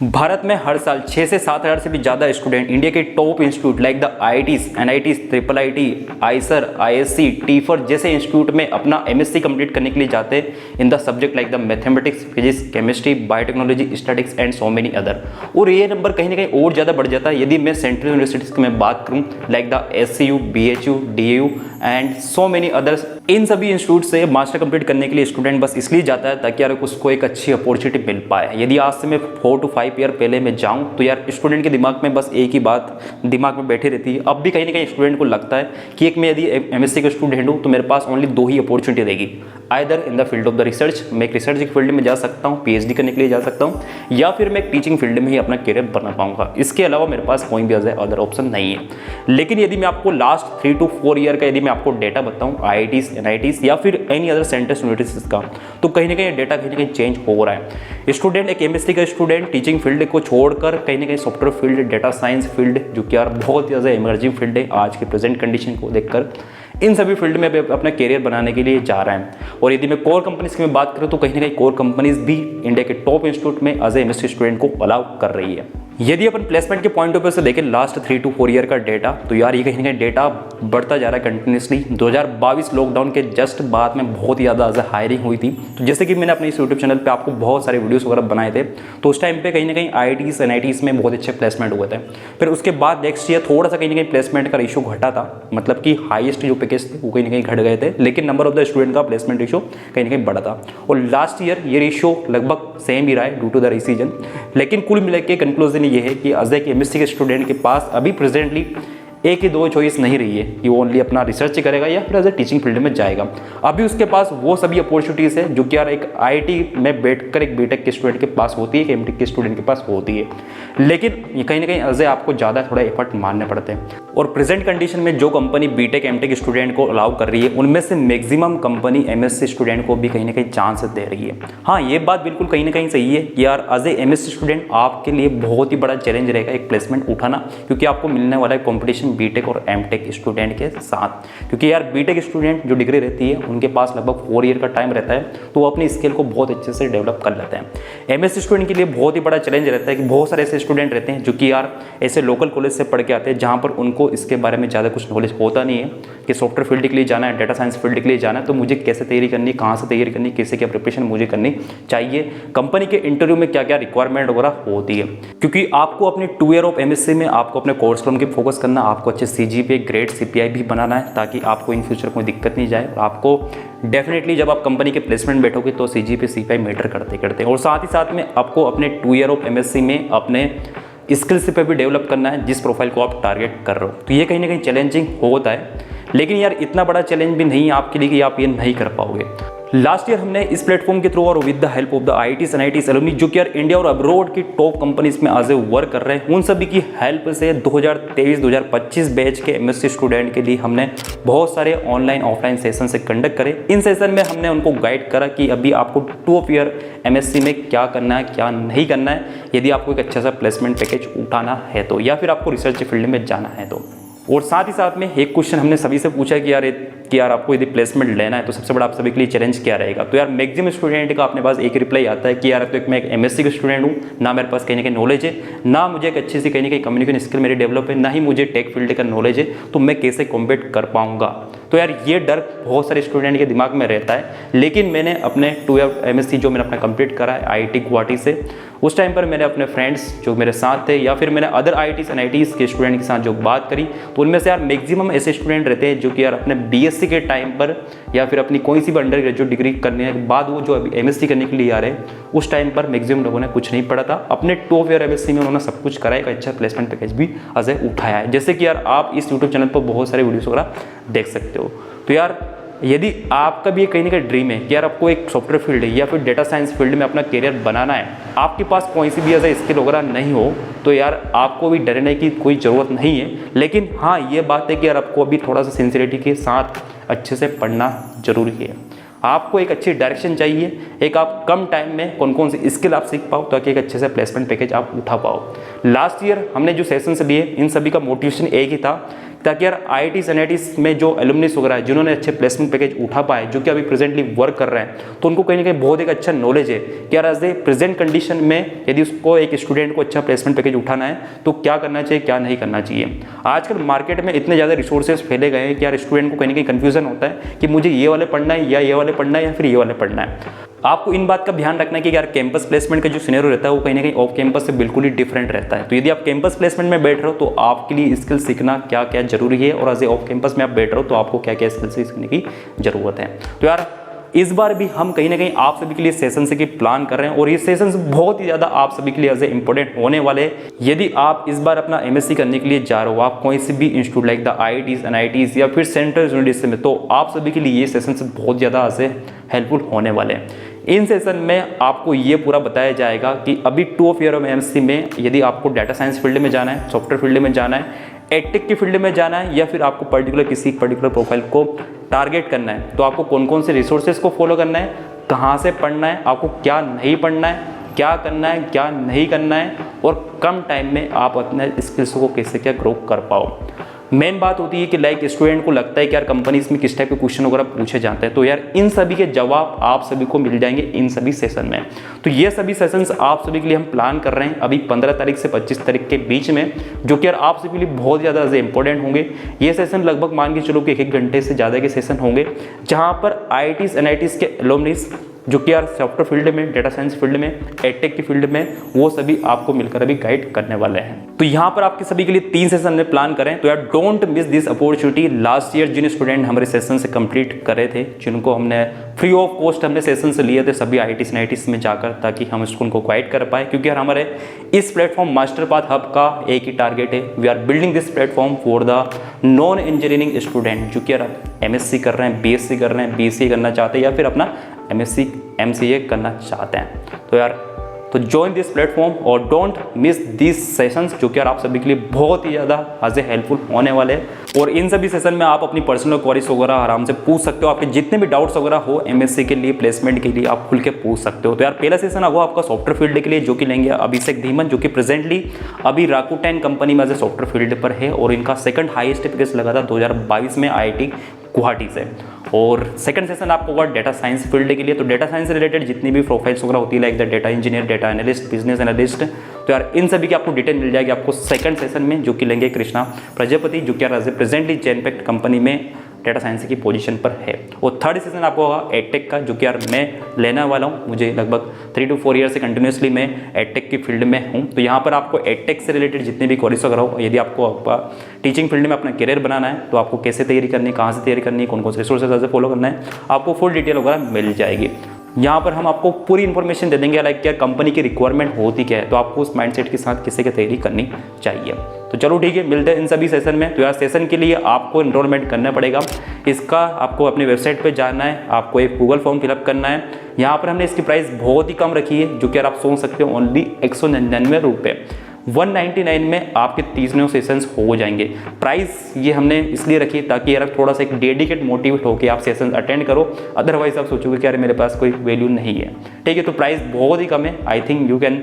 भारत में हर साल 6 से 7 हज़ार से भी ज़्यादा स्टूडेंट इंडिया के top institute like the IITs, NITs, IIIT, Eicher, ISC, TIFR जैसे इंस्टीट्यूट में अपना MSc कंप्लीट करने के लिए जाते हैं in the subject like the mathematics, physics, chemistry, biotechnology, statics and so many other. और ये नंबर कहीं ना कहीं और ज़्यादा बढ़ जाता है यदि मैं सेंट्रल यूनिवर्सिटीज़ की मैं बात करूँ like the SCU, BHU, DAU and so many others. इन सभी इंस्टीट्यूट से मास्टर कंप्लीट करने के लिए स्टूडेंट बस इसलिए जाता है ताकि यार उसको एक अच्छी अपॉर्चुनिटी मिल पाए। यदि आज से मैं 4 to 5 ईयर पहले मैं जाऊं तो यार स्टूडेंट के दिमाग में बस एक ही बात दिमाग में बैठी रहती है। अब भी कहीं ना कहीं स्टूडेंट को लगता है कि एक मैं यदि MSc का स्टूडेंट हूँ तो मेरे पास ओनली 2 ही अपॉर्चुनिटी रहेगी, either in the field of the research, मैं एक रिसर्च की फील्ड में जा सकता हूँ, PhD करने के लिए जा सकता हूँ, या फिर मैं एक टीचिंग फील्ड में ही अपना करियर बना पाऊंगा। इसके अलावा मेरे पास कोई भी अदर ऑप्शन नहीं है। लेकिन यदि मैं आपको लास्ट 3 to 4 ईयर का यदि मैं आपको डेटा बताऊँ IITs, NITs या फिर एनी अदर सेंट्रल यूनिवर्सिटीज का, तो कहीं ना कहीं डेटा कहीं ना कहीं चेंज हो रहा है। स्टूडेंट एक MSc का स्टूडेंट टीचिंग फील्ड को छोड़कर कहीं ना कहीं software field, data science field, जो कि यार बहुत ही ज़्यादा इमर्जिंग फील्ड है आज के प्रेजेंट कंडीशन को देखकर, इन सभी फील्ड में अपना करियर बनाने के लिए जा रहा है। और यदि मैं कोर कंपनीज की मैं बात करूँ तो कहीं ना कहीं कोर कंपनीज भी इंडिया के टॉप इंस्टीट्यूट में एज ए MSc स्टूडेंट को अलाउ कर रही है। यदि अपन प्लेसमेंट के पॉइंट ऑफ व्यू से देखें लास्ट 3 to 4 ईयर का डेटा, तो यार ये कहीं ना कहीं डेटा बढ़ता जा रहा है कंटिन्यूसली। 2022 लॉकडाउन के जस्ट बाद में बहुत ही ज़्यादा हायरिंग हुई थी। तो जैसे कि मैंने अपने इस यूट्यूब चैनल पे आपको बहुत सारे वीडियोस वगैरह बनाए थे, तो उस टाइम पे कहीं ना कहीं IITs, NITs में बहुत अच्छे प्लेसमेंट हुए थे। फिर उसके बाद नेक्स्ट ईयर थोड़ा सा कहीं ना कहीं प्लेसमेंट का रेशियो घटा था, मतलब कि हाईएस्ट जो पैकेज थे वो कहीं ना कहीं घट गए थे, लेकिन नंबर ऑफ द स्टूडेंट का प्लेसमेंट रेशियो कहीं ना कहीं बढ़ा था। और लास्ट ईयर ये रेशियो लगभग सेम ही रहा है ड्यू टू द रीसीजन। लेकिन कुल मिला के कंक्लूजन ये है कि एज ए MSc के स्टूडेंट के पास अभी प्रेजेंटली एक ही 2 चॉइस नहीं रही है कि वो ओनली अपना रिसर्च करेगा या फिर एज ए टीचिंग फील्ड में जाएगा। अभी उसके पास वो सभी अपॉर्चुनिटीज़ है जो कि यार एक IIT में बैठकर एक BTech के स्टूडेंट के पास होती है, एक MTech के स्टूडेंट के पास होती है। लेकिन ये कहीं ना कहीं एज ए आपको ज़्यादा थोड़ा एफर्ट मारने पड़ते हैं। और प्रेजेंट कंडीशन में जो कंपनी BTech, MTech स्टूडेंट को अलाउ कर रही है उनमें से मैक्सिमम कंपनी MSc स्टूडेंट को भी कहीं ना कहीं चांस दे रही है। हाँ, ये बात बिल्कुल कहीं ना कहीं सही है कि यार एज ए MSc स्टूडेंट आपके लिए बहुत ही बड़ा चैलेंज रहेगा एक प्लेसमेंट उठाना, क्योंकि आपको मिलने वाला है कॉम्पिटिशन BTech और MTech स्टूडेंट के साथ। क्योंकि यार BTech स्टूडेंट जो डिग्री रहती है उनके पास लगभग 4 ईयर का टाइम रहता है, तो वो अपनी स्किल को बहुत अच्छे से डेवलप कर लेते हैं। MSc स्टूडेंट के लिए बहुत ही बड़ा चैलेंज रहता है कि बहुत सारे ऐसे स्टूडेंट रहते हैं जो कि यार ऐसे लोकल कॉलेज से पढ़ के आते हैं जहाँ पर उनको इसके बारे में ज़्यादा कुछ नॉलेज होता नहीं है कि सॉफ्टवेयर फील्ड के लिए जाना है, डाटा साइंस फील्ड के लिए जाना है, तो मुझे कैसे तैयारी करनी, कहाँ से तैयारी करनी, कैसे क्या प्रिपरेशन मुझे करनी चाहिए, कंपनी के इंटरव्यू में क्या क्या रिक्वायरमेंट वगैरह होती है। क्योंकि आपको अपने 2 ईयर ऑफ MSc में आपको अपने कोर्स पर फोकस करना, आपको अच्छे CGPA, ग्रेड, CPI भी बनाना है ताकि आपको इन फ्यूचर कोई दिक्कत नहीं जाए। और आपको डेफिनेटली जब आप कंपनी के प्लेसमेंट बैठोगे तो CGPA, CPI मैटर करते और साथ ही साथ में आपको अपने 2 ईयर ऑफ MSc में अपने स्किल्स पे भी डेवलप करना है जिस प्रोफाइल को आप टारगेट कर रहे हो। तो ये कहीं ना कहीं चैलेंजिंग होता है, लेकिन यार इतना बड़ा चैलेंज भी नहीं है आपके लिए कि आप ये नहीं कर पाओगे। लास्ट ईयर हमने इस प्लेटफॉर्म के थ्रू और with the help of the IITs, NITs alumni जो कि यार इंडिया और अब्रॉड की टॉप कंपनीज में आज वर्क कर रहे हैं, उन सभी की हेल्प से 2023-2025 बैच के MSc स्टूडेंट के लिए हमने बहुत सारे ऑनलाइन ऑफलाइन सेशन से कंडक्ट करे। इन सेशन में हमने उनको गाइड करा कि अभी आपको 2 ईयर MSc में क्या करना है, क्या नहीं करना है, यदि आपको एक अच्छा सा प्लेसमेंट पैकेज उठाना है तो, या फिर आपको रिसर्च फील्ड में जाना है तो। और साथ ही साथ में एक क्वेश्चन हमने सभी से पूछा कि यार आपको यदि प्लेसमेंट लेना है तो सबसे बड़ा आप सभी के लिए चैलेंज क्या रहेगा। तो यार मैक्सिमम स्टूडेंट का अपने पास एक रिप्लाई आता है कि यार तो मैं एक MSc का स्टूडेंट हूँ, ना मेरे पास कहीं ना कहीं नॉलेज है, ना मुझे एक अच्छी सी कहीं ना कहीं कम्युनिकेशन स्किल मेरी डेवलप है, ना ही मुझे टेक फील्ड का नॉलेज है, तो मैं कैसे कॉम्पीट कर पाऊंगा। तो यार ये डर बहुत सारे स्टूडेंट के दिमाग में रहता है। लेकिन मैंने अपने 2 ईयर MSc जो मैंने अपना कंप्लीट करा है IIT गुवाहाटी से, उस टाइम पर मैंने अपने फ्रेंड्स जो मेरे साथ थे या फिर मैंने अदर IITs, NITs के स्टूडेंट के साथ जो बात करी, तो उनमें से यार मैक्सिमम ऐसे स्टूडेंट रहते हैं जो कि यार अपने BSc के टाइम पर या फिर अपनी कोई सी भी अंडर ग्रेजुएट डिग्री करने के बाद वो जो अभी MSc करने के लिए आ रहे हैं, उस टाइम पर मैक्सिमम लोगों ने कुछ नहीं पढ़ा था। अपने 2 ईयर MSc में उन्होंने सब कुछ करा, एक अच्छा प्लेसमेंट पैकेज भी अजय उठाया है। जैसे कि यार आप इस यूट्यूब चैनल पर बहुत सारे वीडियोस वगैरह देख सकते हो। तो यार यदि आपका भी कहीं ना कहीं ड्रीम है कि यार आपको एक सॉफ्टवेयर फील्ड या फिर डेटा साइंस फील्ड में अपना करियर बनाना है, आपके पास कोई सी भी ऐसा स्किल वगैरह नहीं हो, तो यार आपको भी डरने की कोई ज़रूरत नहीं है। लेकिन हाँ, ये बात है कि यार आपको अभी थोड़ा सा सिंसियरिटी के साथ अच्छे से पढ़ना जरूरी है। आपको एक अच्छी डायरेक्शन चाहिए, एक आप कम टाइम में कौन कौन सी स्किल आप सीख पाओ ताकि एक अच्छे से प्लेसमेंट पैकेज आप उठा पाओ। लास्ट ईयर हमने जो सेशंस लिए इन सभी का मोटिवेशन एक ही था ताकि यार IITs NITs में जो एलुमनिस वगैरह है जिन्होंने अच्छे प्लेसमेंट पैकेज उठा पाए, जो कि अभी प्रेजेंटली वर्क कर रहे हैं, तो उनको कहीं ना कहीं बहुत एक अच्छा नॉलेज है कि यार एज ए प्रेजेंट कंडीशन में यदि उसको एक स्टूडेंट को अच्छा प्लेसमेंट पैकेज उठाना है तो क्या करना चाहिए, क्या नहीं करना चाहिए। आजकल मार्केट में इतने ज़्यादा रिसोर्सेज फैले गए हैं कि यार स्टूडेंट को कहीं ना कहीं कन्फ्यूजन होता है कि मुझे ये वाले पढ़ना है या ये वाले पढ़ना है या फिर ये वाले पढ़ना है। आपको इन बात का ध्यान रखना है कि यार कैंपस प्लेसमेंट का जो सिनेरियो रहता है वो कहीं ना कहीं ऑफ कैंपस से बिल्कुल ही डिफरेंट रहता है। तो यदि आप कैंपस प्लेसमेंट में बैठ रहे हो तो आपके लिए स्किल सीखना क्या क्या जरूरी है, और एज ए ऑफ कैंपस में आप बैठ रहे हो तो आपको क्या क्या स्किल सीखने की जरूरत है। तो यार इस बार भी हम कहीं ना कहीं आप सभी के लिए सेशन से की प्लान कर रहे हैं, और ये सेशंस बहुत ही ज़्यादा आप सभी के लिए एज ए इंपॉर्टेंट होने वाले हैं। यदि आप इस बार अपना MSc करने के लिए जा रहे हो, आप कोई से भी institute like the IITs NITs या फिर सेंट्रल यूनिवर्सिटी में, तो आप सभी के लिए ये सेशंस बहुत ज़्यादा एज ए हेल्पफुल होने वाले हैं। इन सेशन में आपको ये पूरा बताया जाएगा कि अभी 2 ऑफ ईयर ऑफ MSc में यदि आपको डाटा साइंस फील्ड में जाना है, सॉफ्टवेयर फील्ड में जाना है, एडटेक की फील्ड में जाना है, या फिर आपको पर्टिकुलर किसी पर्टिकुलर प्रोफाइल को टारगेट करना है, तो आपको कौन कौन से रिसोर्सेज को फॉलो करना है, कहाँ से पढ़ना है, आपको क्या नहीं पढ़ना है, क्या करना है क्या नहीं करना है, और कम टाइम में आप अपने स्किल्स को कैसे क्या ग्रो कर पाओ। मेन बात होती है कि लाइक स्टूडेंट को लगता है कि यार कंपनीज में किस टाइप के क्वेश्चन वगैरह पूछे जाते हैं, तो यार इन सभी के जवाब आप सभी को मिल जाएंगे इन सभी सेशन में। तो ये सभी सेशंस आप सभी के लिए हम प्लान कर रहे हैं अभी 15 तारीख से 25 तारीख के बीच में, जो कि यार आप सभी के लिए बहुत ज़्यादा इंपॉर्टेंट होंगे। ये सेशन लगभग मान के चलो कि 1 घंटे से ज़्यादा के सेशन होंगे, जहाँ पर IITs NITs के एलुमनिस जो कि यार सॉफ्टवेयर फील्ड में, डेटा साइंस फील्ड में, एडटेक की फील्ड में, वो सभी आपको मिलकर अभी गाइड करने वाले हैं। तो यहाँ पर आपके सभी के लिए 3 सेशन में प्लान करें, तो यार don't miss this opportunity. Last year जिन स्टूडेंट हमारे सेशन से कंप्लीट करे थे, जिनको हमने फ्री ऑफ कॉस्ट हमने सेशन से लिए थे सभी IITs NITs में जाकर, ताकि हम स्कूल को गाइड कर पाए, क्योंकि यार हमारे इस प्लेटफॉर्म मास्टर पाथ हब का एक ही टारगेट है, we are building this platform for the non engineering student, जो कि यार MSc कर रहे हैं, BSc कर रहे हैं, BCA करना चाहते हैं, या फिर अपना MSc MCA करना चाहते हैं। तो यार तो ज्वाइन दिस प्लेटफॉर्म और डोंट मिस दिस सेशंस, जो कि यार आप सभी के लिए बहुत ही ज़्यादा एज ए हेल्पफुल होने वाले हैं। और इन सभी सेशन में आप अपनी पर्सनल क्वेरीज वगैरह आराम से पूछ सकते हो, आपके जितने भी डाउट्स वगैरह हो MSc के लिए, प्लेसमेंट के लिए आप खुल के पूछ सकते हो। तो यार पहला सेशन होगा आपका सॉफ्टवेयर फील्ड के लिए, जो कि लेंगे अभिषेक धीमन, जो कि प्रेजेंटली अभी राकुटेन कंपनी में एज ए सॉफ्टवेयर फील्ड पर है, और इनका सेकंड हाईएस्ट पैकेज लगा था 2022 में IIT गुवाहाटी से। और सेकंड सेशन आपको होगा डेटा साइंस फील्ड के लिए। तो डेटा साइंस से रिलेटेड जितनी भी प्रोफाइल्स वगैरह होती है like the data engineer, data analyst, business analyst, तो यार इन सभी की आपको डिटेल मिल जाएगी आपको सेकंड सेशन में, जो कि लेंगे कृष्णा प्रजापति, जो कि यार प्रेजेंटली जेनपेक्ट कंपनी में डेटा साइंस की पोजीशन पर है। और थर्ड सेशन आपको होगा एडटेक का, जो कि यार मैं लेने वाला हूँ। मुझे लगभग 3 to 4 ईयर से कंटिन्यूसली मैं एडटेक की फील्ड में हूँ। तो यहाँ पर आपको एडटेक से रिलेटेड जितने भी क्वेरीज वगैरह हो, यदि आपको टीचिंग फील्ड में अपना करियर बनाना है, तो आपको कैसे तैयारी करनी है, कहाँ से तैयारी करनी है, कौन कौन से रिसोर्सेज फॉलो करना है, आपको फुल डिटेल वगैरह मिल जाएगी। यहाँ पर हम आपको पूरी इन्फॉर्मेशन दे देंगे लाइक क्या कंपनी की रिक्वायरमेंट होती क्या है, तो आपको उस माइंडसेट के साथ किसी की तैयारी करनी चाहिए। तो चलो ठीक है, मिलते हैं इन सभी सेशन में। तो यार सेशन के लिए आपको एनरोलमेंट करना पड़ेगा। इसका आपको अपने वेबसाइट पे जाना है, आपको एक गूगल फॉर्म फिलअप करना है। यहाँ पर हमने इसकी प्राइस बहुत ही कम रखी है, जो कि यार आप सोच सकते हो ओनली 199 रुपये, 199 में आपके 30 सेशंस हो जाएंगे। प्राइस ये हमने इसलिए रखी ताकि यार थोड़ा सा एक डेडिकेट मोटिवेट होकर आप सेशंस अटेंड करो, अदरवाइज आप सोचोगे कि यार मेरे पास कोई वैल्यू नहीं है। ठीक है, तो प्राइस बहुत ही कम है, I think you can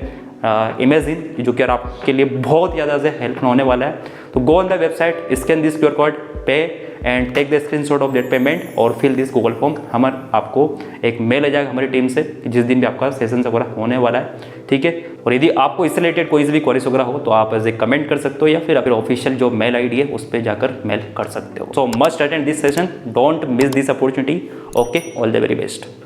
imagine, जो कि यार आपके लिए बहुत ज़्यादा से हेल्प होने वाला है। तो go on the website, scan this QR code, pay and take the screenshot of that payment और फिल दिस गूगल फॉर्म। आपको एक मेल आ जाएगा हमारी टीम से जिस दिन भी आपका सेशन वगैरह होने वाला है। ठीक है, और यदि आपको इससे रिलेटेड कोई भी क्वेरीज वगैरह हो तो आप एज ए कमेंट कर सकते हो, या फिर ऑफिशियल जो मेल ID है उस पर जाकर मेल कर सकते हो। सो must attend this session, don't miss this opportunity. Okay, all the very best.